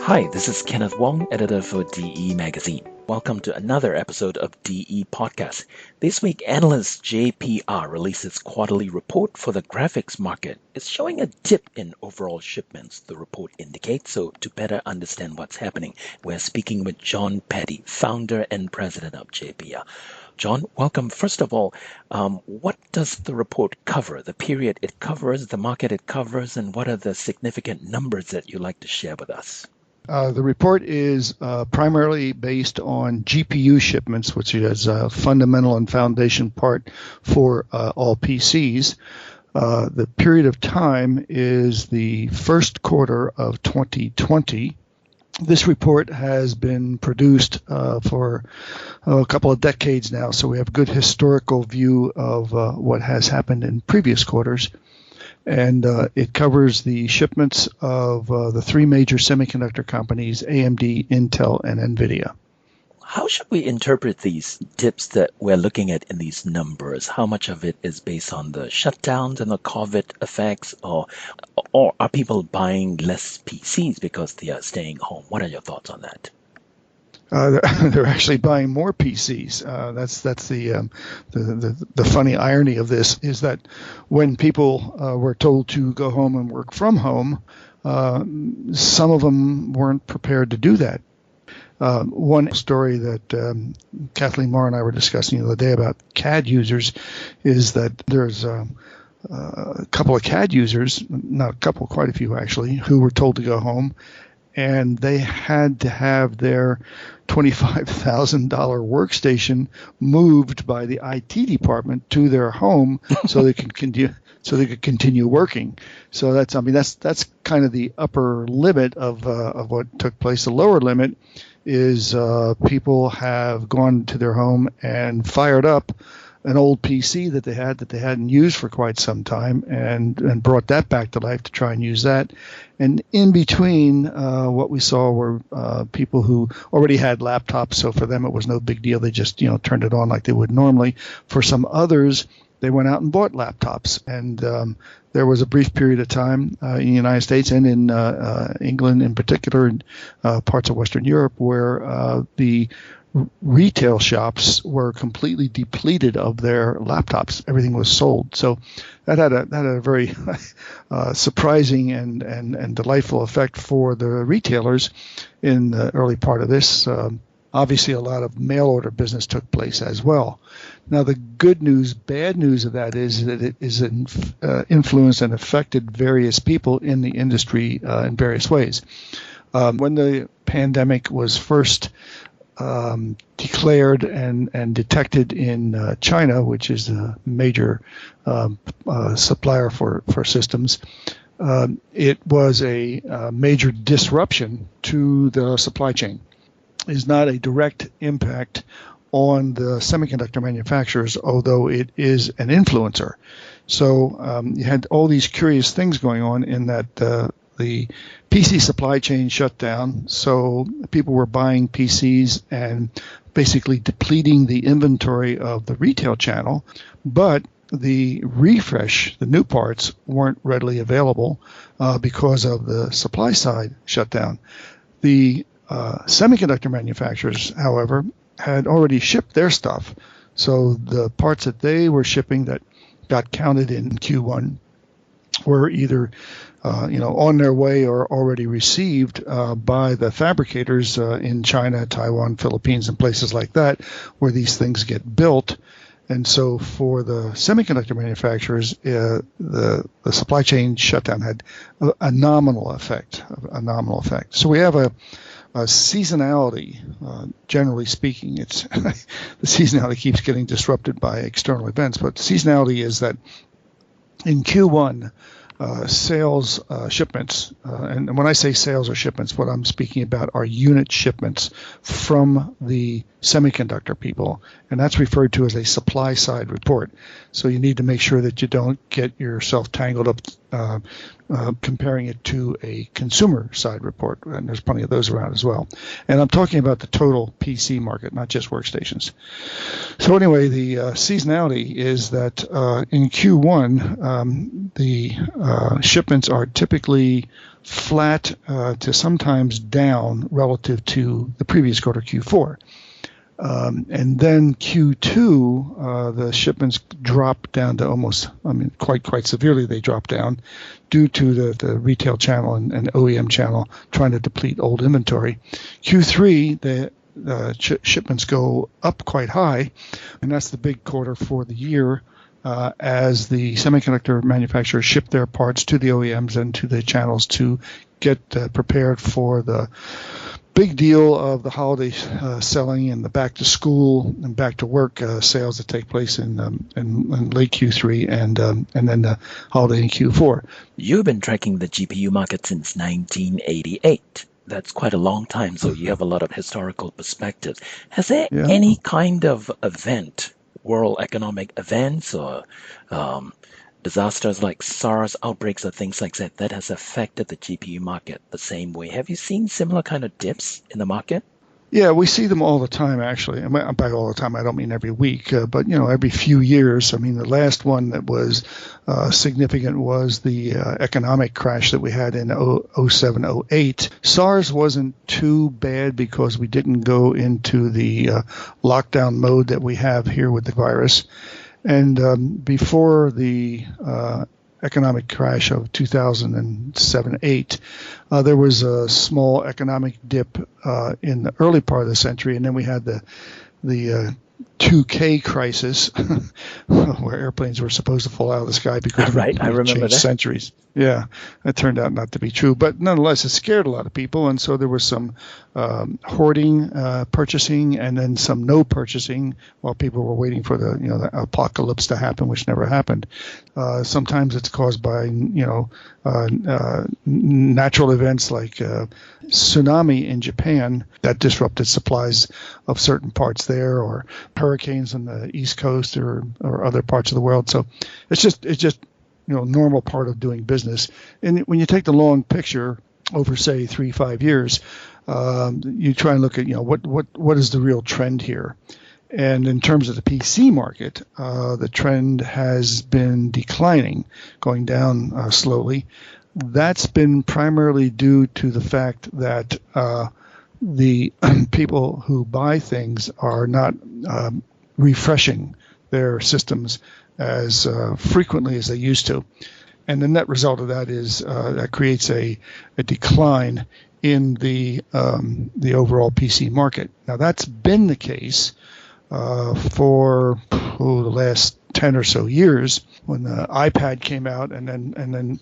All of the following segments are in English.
Hi, this is Kenneth Wong, editor for DE Magazine. Welcome to another episode of DE Podcast. This week, Analyst JPR released its quarterly report for the graphics market. It's showing a dip in overall shipments, the report indicates. So to better understand what's happening, we're speaking with John Peddie, founder and president of JPR. John, welcome. First of all, what does the report cover? The period it covers, the market it covers, and what are the significant numbers that you'd like to share with us? The report is primarily based on GPU shipments, which is a fundamental and foundation part for all PCs. The period of time is the first quarter of 2020. This report has been produced for a couple of decades now, so we have a good historical view of what has happened in previous quarters. And it covers the shipments of the three major semiconductor companies, AMD, Intel, and NVIDIA. How should we interpret these dips that we're looking at in these numbers? How much of it is based on the shutdowns and the COVID effects, or are people buying less PCs because they are staying home? What are your thoughts on that? They're actually buying more PCs. That's the funny irony of this is that when people were told to go home and work from home, some of them weren't prepared to do that. One story that Kathleen Moore and I were discussing the other day about CAD users is that there's a couple of CAD users, not a couple, quite a few actually, who were told to go home. And they had to have their $25,000 workstation moved by the IT department to their home so they could continue working. So that's kind of the upper limit of what took place. The lower limit is people have gone to their home and fired up an old PC that they hadn't used for quite some time and brought that back to life to try and use that. And in between, what we saw were people who already had laptops, so for them it was no big deal. They just turned it on like they would normally. For some others, they went out and bought laptops, and there was a brief period of time in the United States and in England in particular, and parts of Western Europe, where the retail shops were completely depleted of their laptops. Everything was sold. So that had a very surprising and delightful effect for the retailers in the early part of this. Obviously, a lot of mail order business took place as well. Now, the bad news of that is that it is influenced and affected various people in the industry in various ways. When the pandemic was first declared and detected in China, which is a major supplier for systems, it was a major disruption to the supply chain. It is not a direct impact on the semiconductor manufacturers, although it is an influencer. So you had all these curious things going on in that the PC supply chain shut down, so people were buying PCs and basically depleting the inventory of the retail channel, but the refresh, the new parts, weren't readily available because of the supply side shutdown. The semiconductor manufacturers, however, had already shipped their stuff, so the parts that they were shipping that got counted in Q1 were either on their way or already received by the fabricators in China, Taiwan, Philippines, and places like that, where these things get built. And so for the semiconductor manufacturers, the supply chain shutdown had a nominal effect. So we have a seasonality, generally speaking. It's the seasonality keeps getting disrupted by external events, but seasonality is that in Q1, sales shipments, and when I say sales or shipments, what I'm speaking about are unit shipments from the semiconductor people, and that's referred to as a supply side report. So you need to make sure that you don't get yourself tangled up comparing it to a consumer side report, and there's plenty of those around as well. And I'm talking about the total PC market, not just workstations. So anyway, the seasonality is that in Q1, the shipments are typically flat to sometimes down relative to the previous quarter, Q4. And then Q2, the shipments drop down to almost, quite severely they drop down due to the retail channel and OEM channel trying to deplete old inventory. Q3, the shipments go up quite high, and that's the big quarter for the year as the semiconductor manufacturers ship their parts to the OEMs and to the channels to get prepared for the big deal of the holiday selling and the back to school and back to work sales that take place in late Q3 and then the holiday in Q4. You've been tracking the GPU market since 1988. That's quite a long time, so you have a lot of historical perspective. Has there any kind of event, world economic events or disasters like SARS outbreaks or things like that, that has affected the GPU market the same way? Have you seen similar kind of dips in the market? Yeah, we see them all the time, actually. By all the time, I don't mean every week, but every few years. I mean, the last one that was significant was the economic crash that we had in 07, 08. SARS wasn't too bad because we didn't go into the lockdown mode that we have here with the virus. And before the economic crash of 2007-08, there was a small economic dip in the early part of the century, and then we had the 2K crisis, where airplanes were supposed to fall out of the sky because I remember changed that. Centuries. Yeah, that turned out not to be true, but nonetheless, it scared a lot of people, and so there was some hoarding, purchasing, and then some no purchasing while people were waiting for the apocalypse to happen, which never happened. Sometimes it's caused by natural events like tsunami in Japan that disrupted supplies of certain parts there, or hurricanes on the East Coast or other parts of the world. So it's just normal part of doing business. And when you take the long picture over, say, 3-5 years, you try and look at what is the real trend here. And in terms of the PC market, the trend has been declining, going down slowly. That's been primarily due to the fact that the people who buy things are not refreshing their systems as frequently as they used to. And the net result of that is that creates a decline in the overall PC market. Now, that's been the case for the last 10 or so years, when the iPad came out and then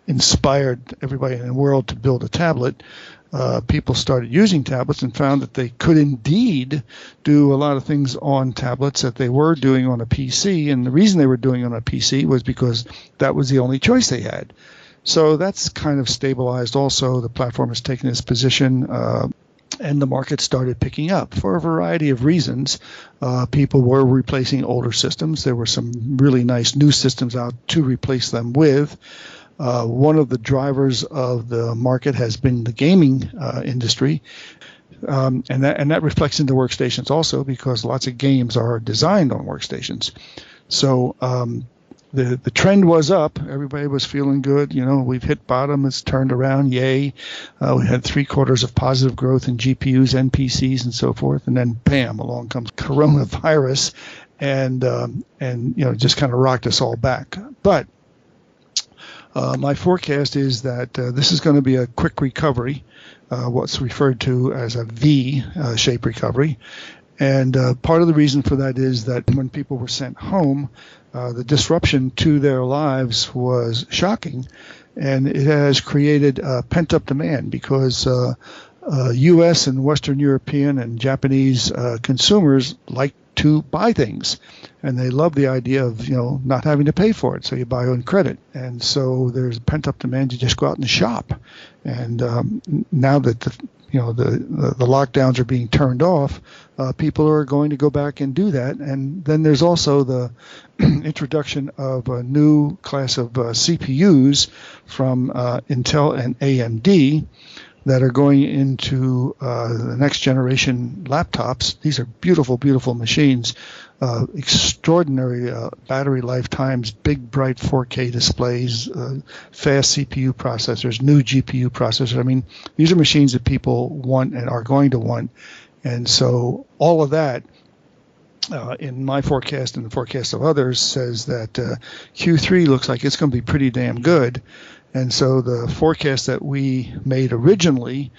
inspired everybody in the world to build a tablet. People started using tablets and found that they could indeed do a lot of things on tablets that they were doing on a PC. And the reason they were doing it on a PC was because that was the only choice they had. So that's kind of stabilized also. The platform has taken its position, and the market started picking up for a variety of reasons. People were replacing older systems. There were some really nice new systems out to replace them with. One of the drivers of the market has been the gaming industry, and that reflects into workstations also, because lots of games are designed on workstations. So the trend was up. Everybody was feeling good. We've hit bottom. It's turned around. Yay! We had 3 quarters of positive growth in GPUs and PCs and so forth, and then bam, along comes coronavirus, and just kind of rocked us all back. But my forecast is that this is going to be a quick recovery, what's referred to as a V-shaped recovery. And part of the reason for that is that when people were sent home, the disruption to their lives was shocking, and it has created pent-up demand because U.S. and Western European and Japanese consumers like to buy things, and they love the idea of not having to pay for it, so you buy on credit. And so there's pent-up demand. You just go out and shop, and now that the lockdowns are being turned off, people are going to go back and do that. And then there's also the introduction of a new class of CPUs from Intel and AMD that are going into the next generation laptops. These are beautiful, beautiful machines, extraordinary battery lifetimes, big, bright 4K displays, fast CPU processors, new GPU processors. I mean, these are machines that people want and are going to want. And so all of that, in my forecast and the forecast of others, says that Q3 looks like it's going to be pretty damn good. And so the forecast that we made originally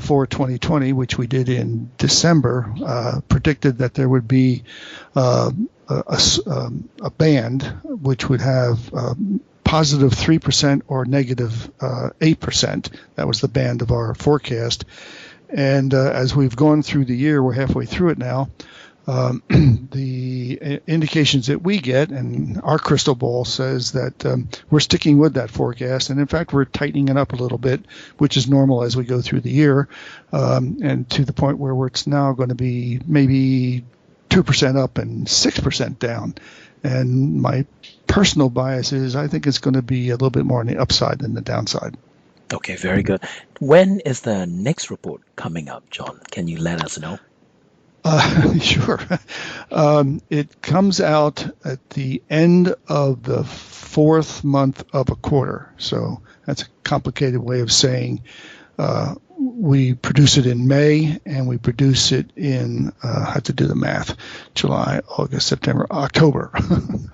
for 2020, which we did in December, predicted that there would be a band which would have positive 3% or negative 8%. That was the band of our forecast. And as we've gone through the year, we're halfway through it now, the indications that we get, and our crystal ball says that we're sticking with that forecast, and in fact we're tightening it up a little bit, which is normal as we go through the year, and to the point where it's now going to be maybe 2% up and 6% down. And my personal bias is I think it's going to be a little bit more on the upside than the downside. Okay, very good. When is the next report coming up, John? Can you let us know? Sure. It comes out at the end of the fourth month of a quarter. So that's a complicated way of saying we produce it in May and we produce it in, I have to do the math, July, August, September, October.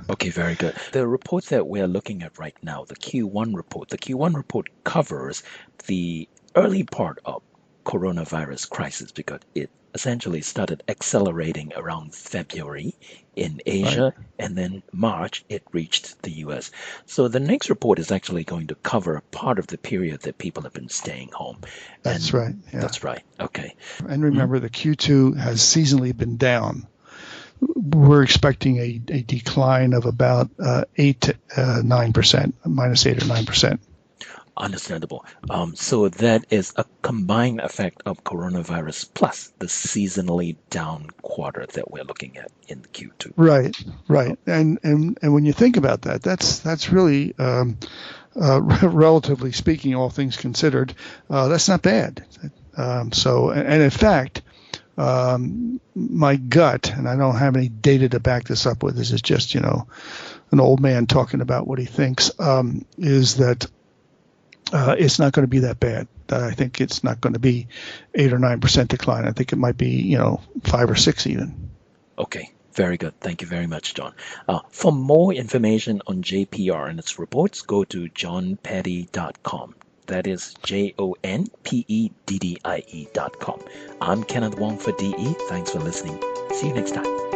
Okay, very good. The report that we're looking at right now, the Q1 report covers the early part of coronavirus crisis because it essentially started accelerating around February in Asia, Right. and then March it reached the US. So the next report is actually going to cover part of the period that people have been staying home. That's And right. Yeah. that's right. Okay. And remember, the Q2 has seasonally been down. We're expecting a decline of about 8 to 9%, minus 8 or 9%. Understandable. So that is a combined effect of coronavirus plus the seasonally down quarter that we're looking at in the Q2. Right, right. And when you think about that, that's really, relatively speaking, all things considered, that's not bad. So, and in fact, my gut, and I don't have any data to back this up with, this is just, an old man talking about what he thinks, is that it's not going to be that bad. I think it's not going to be 8 or 9% decline. I think it might be, 5 or 6 even. Okay, very good. Thank you very much, John. For more information on JPR and its reports, go to johnpeddie.com. That is JONPEDDIE.com. I'm Kenneth Wong for DE. Thanks for listening. See you next time.